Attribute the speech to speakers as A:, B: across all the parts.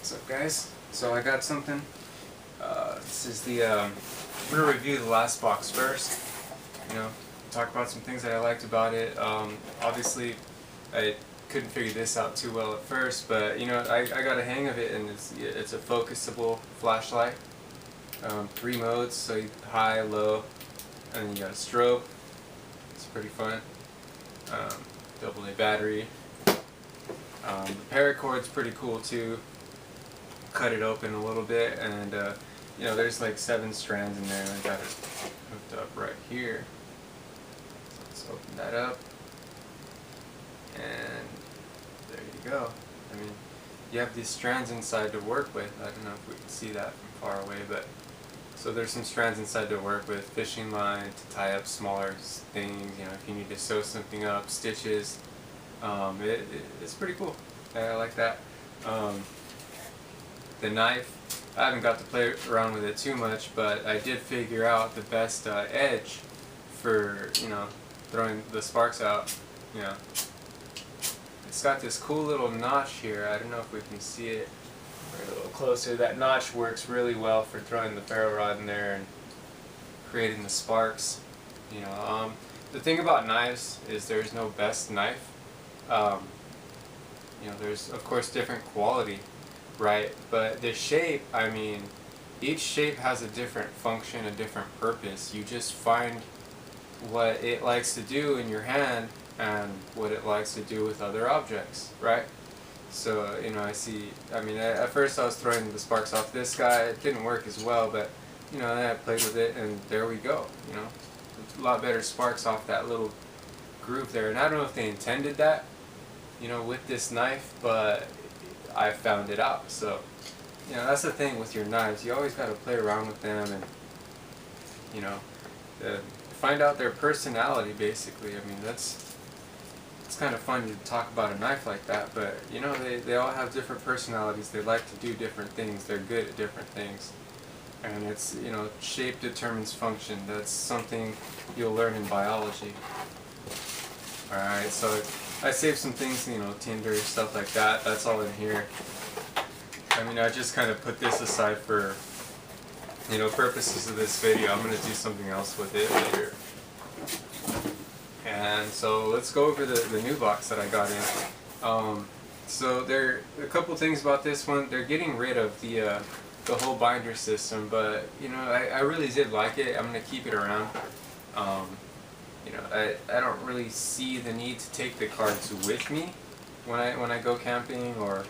A: What's up, guys? So I got something. This is the. I'm gonna review the last box first. You know, talk about some things that I liked about it. Obviously, I couldn't figure this out too well at first, but you know, I got a hang of it, and it's a focusable flashlight. 3 modes, so high, low, and then you got a strobe. It's pretty fun. AA battery. The paracord's pretty cool too. Cut it open a little bit, and you know, there's like 7 strands in there, and I got it hooked up right here. So let's open that up, and there you go. I mean, you have these strands inside to work with. I don't know if we can see that from far away, but so there's some strands inside to work with, fishing line to tie up smaller things, you know, if you need to sew something up, stitches. It's pretty cool. I like that. The knife, I haven't got to play around with it too much, but I did figure out the best edge for, you know, throwing the sparks out. You know, it's got this cool little notch here. I don't know if we can see it. Bring it a little closer. That notch works really well for throwing the ferro rod in there and creating the sparks. You know, the thing about knives is there's no best knife. You know, there's of course different quality, right? But the shape, I mean, each shape has a different function, a different purpose. You just find what it likes to do in your hand and what it likes to do with other objects, right? So, you know, I mean, at first I was throwing the sparks off this guy. It didn't work as well, but, you know, then I played with it, and there we go, you know. A lot better sparks off that little groove there. And I don't know if they intended that, you know, with this knife, but I found it out. So, you know, that's the thing with your knives. You always got to play around with them and, you know, find out their personality, basically. I mean, it's kind of fun to talk about a knife like that, but, you know, they all have different personalities. They like to do different things. They're good at different things. And it's, you know, shape determines function. That's something you'll learn in biology. Alright, so I saved some things, you know, Tinder, stuff like that. That's all in here. I mean, I just kind of put this aside for, you know, purposes of this video. I'm going to do something else with it later. And so let's go over the new box that I got in. So there are a couple things about this one. They're getting rid of the whole binder system, but, you know, I really did like it. I'm going to keep it around. You know, I don't really see the need to take the cards with me when I go camping or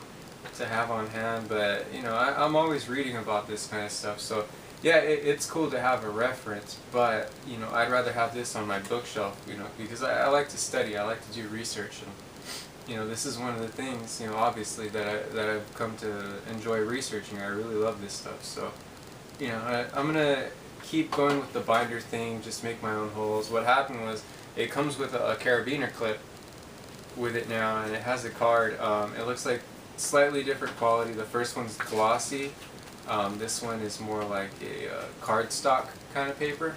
A: to have on hand, but, you know, I'm always reading about this kind of stuff, so yeah, it's cool to have a reference, but, you know, I'd rather have this on my bookshelf, you know, because I like to study, I like to do research, and, you know, this is one of the things, you know, obviously that I've come to enjoy researching. I really love this stuff, so, you know, I'm gonna keep going with the binder thing, just make my own holes. What happened was, it comes with a carabiner clip with it now, and it has a card. It looks like slightly different quality. The first one's glossy. This one is more like a cardstock kind of paper.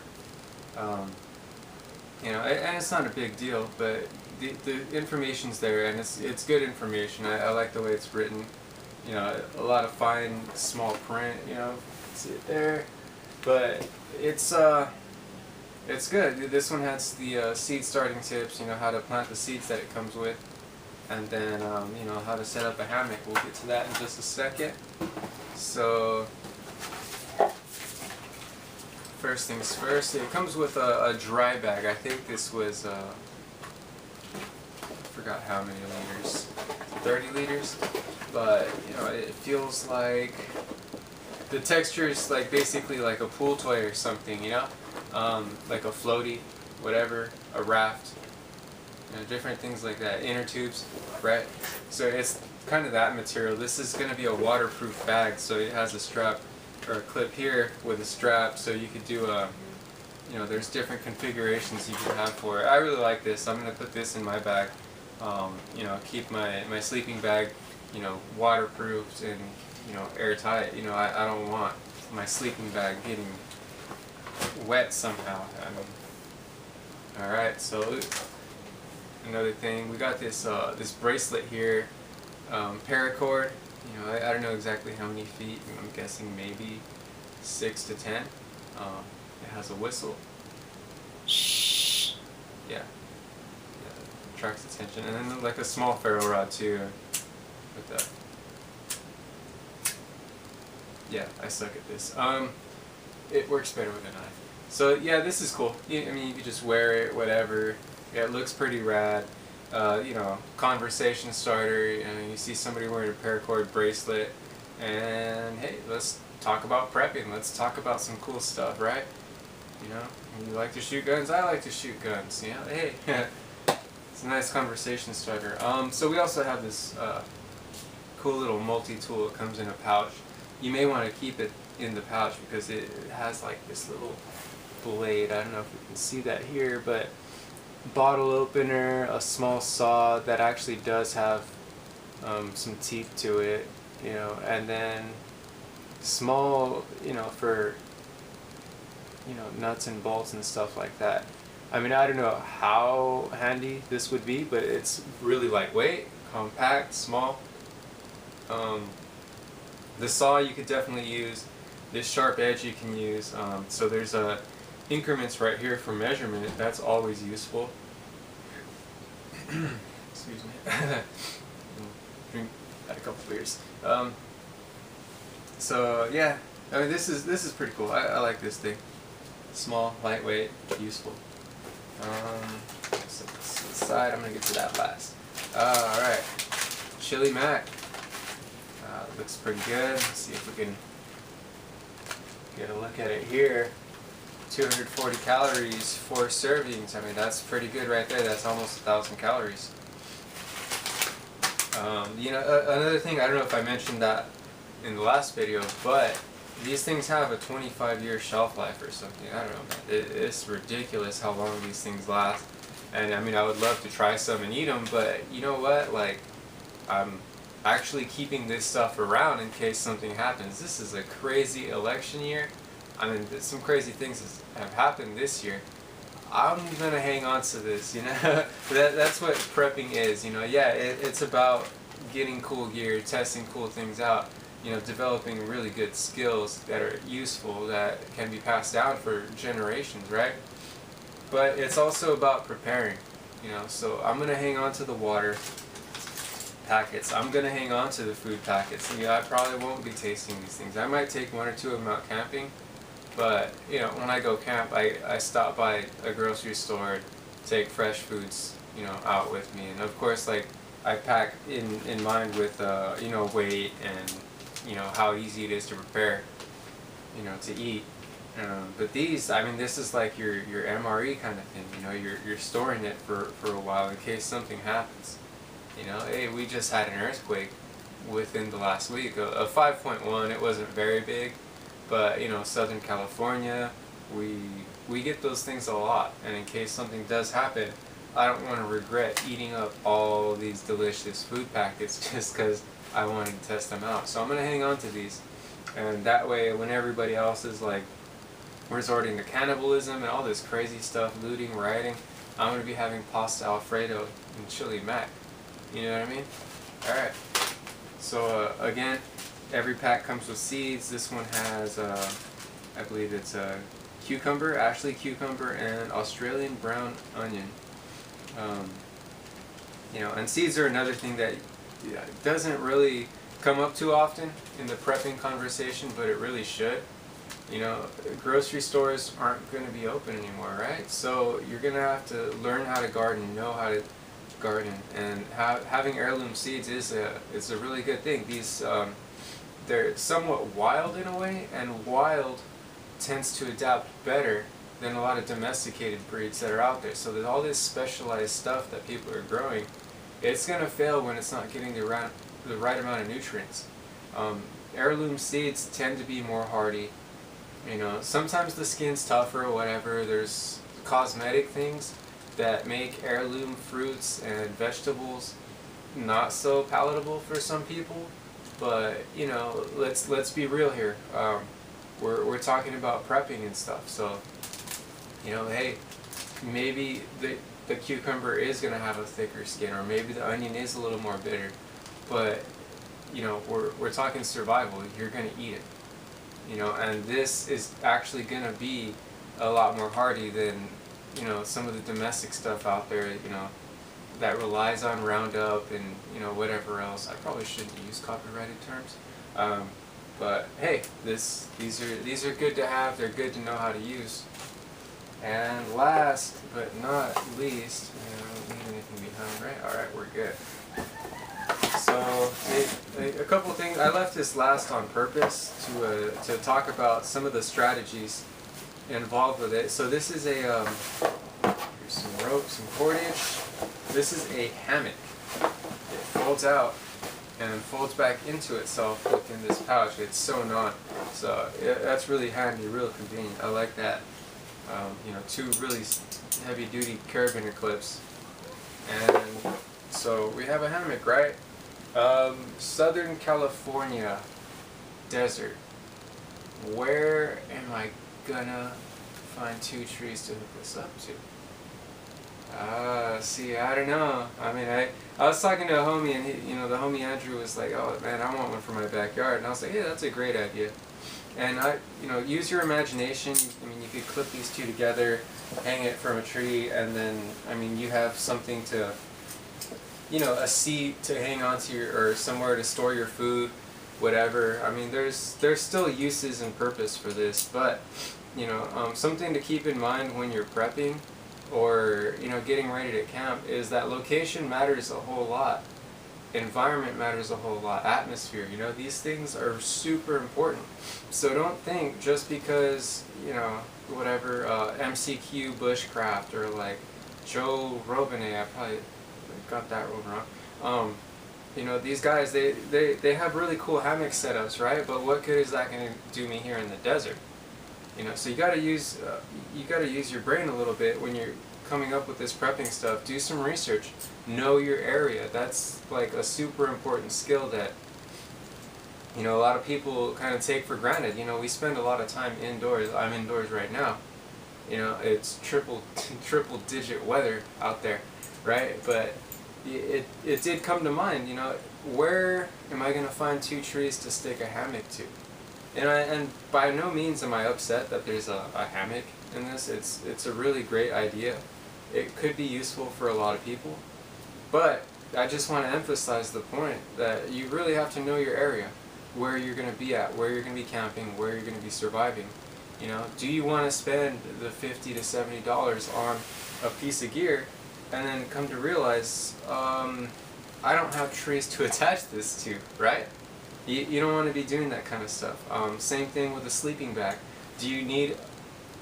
A: You know, and it's not a big deal, but the information's there, and it's good information. I like the way it's written. You know, a lot of fine, small print. You know, see it there. But it's good. This one has the seed starting tips, you know, how to plant the seeds that it comes with, and then you know, how to set up a hammock. We'll get to that in just a second. So first things first, it comes with a dry bag. I think this was I forgot how many liters, 30 liters, but, you know, it feels like the texture is like basically like a pool toy or something, you know, like a floaty, whatever, a raft, you know, different things like that, inner tubes, right? So it's kind of that material. This is going to be a waterproof bag, so it has a strap or a clip here with a strap, so you could do a, you know, there's different configurations you can have for it. I really like this. I'm going to put this in my bag, you know, keep my sleeping bag, you know, waterproofed and, you know, airtight. You know, I don't want my sleeping bag getting wet somehow. I mean, all right. So another thing, we got this this bracelet here, paracord. You know, I don't know exactly how many feet. I'm guessing maybe 6 to 10. It has a whistle. Yeah, attracts attention, and then like a small ferro rod too. With that. Yeah, I suck at this. It works better with a knife. So yeah, this is cool. I mean, you can just wear it, whatever. Yeah, it looks pretty rad. You know, conversation starter. You know, you see somebody wearing a paracord bracelet, and hey, let's talk about prepping. Let's talk about some cool stuff, right? You know, you like to shoot guns. I like to shoot guns. You know, hey, it's a nice conversation starter. So we also have this cool little multi-tool. It comes in a pouch. You may want to keep it in the pouch because it has like this little blade. I don't know if you can see that here, but bottle opener, a small saw that actually does have some teeth to it, you know, and then small, you know, for, you know, nuts and bolts and stuff like that. I mean, I don't know how handy this would be, but it's really lightweight, compact, small. The saw you could definitely use. This sharp edge you can use. So there's increments right here for measurement. That's always useful. Excuse me. Drink had a couple beers. So yeah, I mean this is pretty cool. I like this thing. Small, lightweight, useful. Set this aside. I'm gonna get to that last. All right, chili mac. Looks pretty good. Let's see if we can get a look at it here. 240 calories, 4 servings. I mean, that's pretty good right there. That's almost 1,000 calories. You know, another thing, I don't know if I mentioned that in the last video, but these things have a 25-year shelf life or something. I don't know, man. It's ridiculous how long these things last. And I mean, I would love to try some and eat them, but you know what? Like, I'm actually keeping this stuff around in case something happens. This is a crazy election year. I mean, some crazy things have happened this year. I'm gonna hang on to this, you know. That's what prepping is, you know. Yeah, it's about getting cool gear, testing cool things out, you know, developing really good skills that are useful, that can be passed down for generations, right? But it's also about preparing, you know. So I'm gonna hang on to the water packets. I'm gonna hang on to the food packets. You know, I probably won't be tasting these things. I might take 1 or 2 of them out camping, but you know, when I go camp, I stop by a grocery store, take fresh foods, you know, out with me, and of course, like I pack in mind with you know, weight and you know how easy it is to prepare, you know, to eat. But these, I mean, this is like your MRE kind of thing. You know, you're storing it for a while in case something happens. You know, hey, we just had an earthquake within the last week, a 5.1. It wasn't very big, but you know, Southern California, we get those things a lot. And in case something does happen, I don't want to regret eating up all these delicious food packets just because I wanted to test them out. So I'm gonna hang on to these, and that way, when everybody else is like resorting to cannibalism and all this crazy stuff, looting, rioting, I'm gonna be having pasta Alfredo and chili mac. You know what I mean? Alright, so again, every pack comes with seeds. This one has, I believe it's a cucumber, Ashley cucumber, and Australian brown onion. You know, and seeds are another thing that doesn't really come up too often in the prepping conversation, but it really should. You know, grocery stores aren't going to be open anymore, right? So you're going to have to learn how to garden, know how to garden, and having heirloom seeds is a really good thing. These they're somewhat wild in a way, and wild tends to adapt better than a lot of domesticated breeds that are out there. So there's all this specialized stuff that people are growing. It's going to fail when it's not getting the right amount of nutrients. Heirloom seeds tend to be more hardy. You know, sometimes the skin's tougher or whatever. There's cosmetic things that make heirloom fruits and vegetables not so palatable for some people. But you know, let's be real here. We're talking about prepping and stuff. So you know, hey, maybe the cucumber is gonna have a thicker skin, or maybe the onion is a little more bitter. But you know, we're talking survival. You're gonna eat it, you know, and this is actually gonna be a lot more hardy than, you know, some of the domestic stuff out there, you know, that relies on Roundup and, you know, whatever else. I probably shouldn't use copyrighted terms, but hey, these are good to have. They're good to know how to use. And last but not least, I don't leave anything behind, right? All right, we're good. So a couple of things. I left this last on purpose to talk about some of the strategies involved with it. So this is a here's some rope, some cordage. This is a hammock. It folds out and folds back into itself within this pouch. It's sewn on, so that's really handy, real convenient. I like that. You know, 2 really heavy-duty carabiner clips, and so we have a hammock, right? Southern California desert. Where am I gonna find 2 trees to hook this up to? See, I don't know. I mean, I was talking to a homie, and he, you know, the homie Andrew was like, "Oh man, I want one for my backyard," and I was like, "Yeah, that's a great idea." And you know, use your imagination. I mean, you could clip these 2 together, hang it from a tree, and then, I mean, you have something to, you know, a seat to hang onto or somewhere to store your food, whatever. I mean, there's still uses and purpose for this, but, you know, something to keep in mind when you're prepping or, you know, getting ready to camp is that location matters a whole lot. Environment matters a whole lot. Atmosphere, you know, these things are super important. So don't think just because, you know, whatever, MCQ Bushcraft or like Joe Robinet, I probably got that one wrong. You know, these guys, they have really cool hammock setups, right? But what good is that going to do me here in the desert? You know, so you got to use your brain a little bit when you're coming up with this prepping stuff. Do some research. Know your area. That's like a super important skill that, you know, a lot of people kind of take for granted. You know, we spend a lot of time indoors. I'm indoors right now. You know, it's triple digit weather out there, right? But it did come to mind, you know, where am I going to find 2 trees to stick a hammock to? And by no means am I upset that there's a hammock in this. It's a really great idea. It could be useful for a lot of people. But I just want to emphasize the point that you really have to know your area, where you're going to be at, where you're going to be camping, where you're going to be surviving. You know, do you want to spend the $50 to $70 on a piece of gear and then come to realize, I don't have trees to attach this to, right? You don't want to be doing that kind of stuff. Same thing with a sleeping bag. Do you need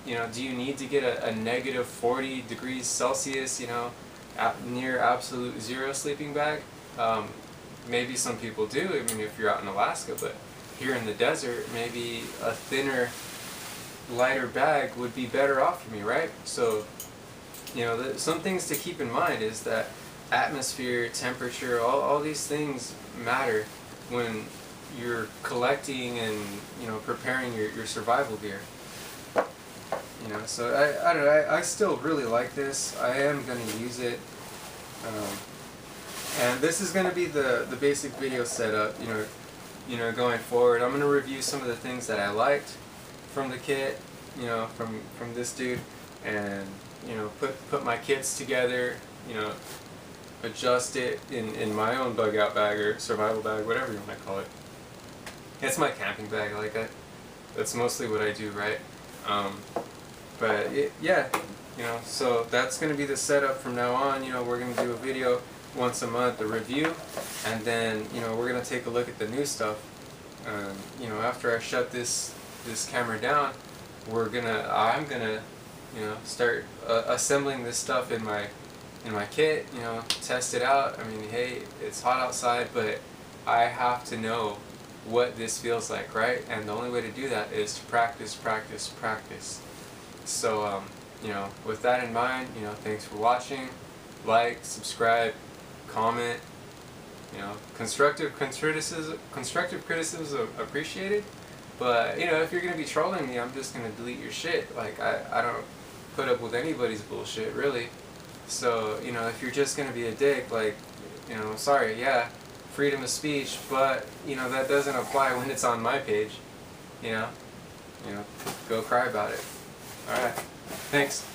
A: to get a negative 40 degrees Celsius, you know, near absolute zero sleeping bag? Maybe some people do, I mean, if you're out in Alaska, but here in the desert, maybe a thinner, lighter bag would be better off for me, right? So, you know, some things to keep in mind is that atmosphere, temperature, all these things matter when you're collecting and, you know, preparing your survival gear. You know, so I don't know, I still really like this. I am going to use it. And this is going to be the basic video setup, you know, going forward. I'm going to review some of the things that I liked from the kit, you know, from this dude, and, you know, put my kits together, you know, adjust it in my own bug out bag or survival bag, whatever you want to call it. It's my camping bag, I like it. That's mostly what I do, right? But yeah, you know, so that's going to be the setup from now on. You know, we're going to do a video once a month, a review, and then, you know, we're going to take a look at the new stuff. You know, after I shut this camera down, I'm gonna, you know, start assembling this stuff in my kit. You know, test it out. I mean, hey, it's hot outside, but I have to know what this feels like, right? And the only way to do that is to practice, practice, practice. So, you know, with that in mind, you know, thanks for watching. Like, subscribe, comment. You know, constructive criticism appreciated. But, you know, if you're gonna be trolling me, I'm just gonna delete your shit. Like, I don't put up with anybody's bullshit, really. So, you know, if you're just gonna be a dick, like, you know, sorry, yeah, freedom of speech, but you know that doesn't apply when it's on my page. You know, go cry about it. All right, thanks.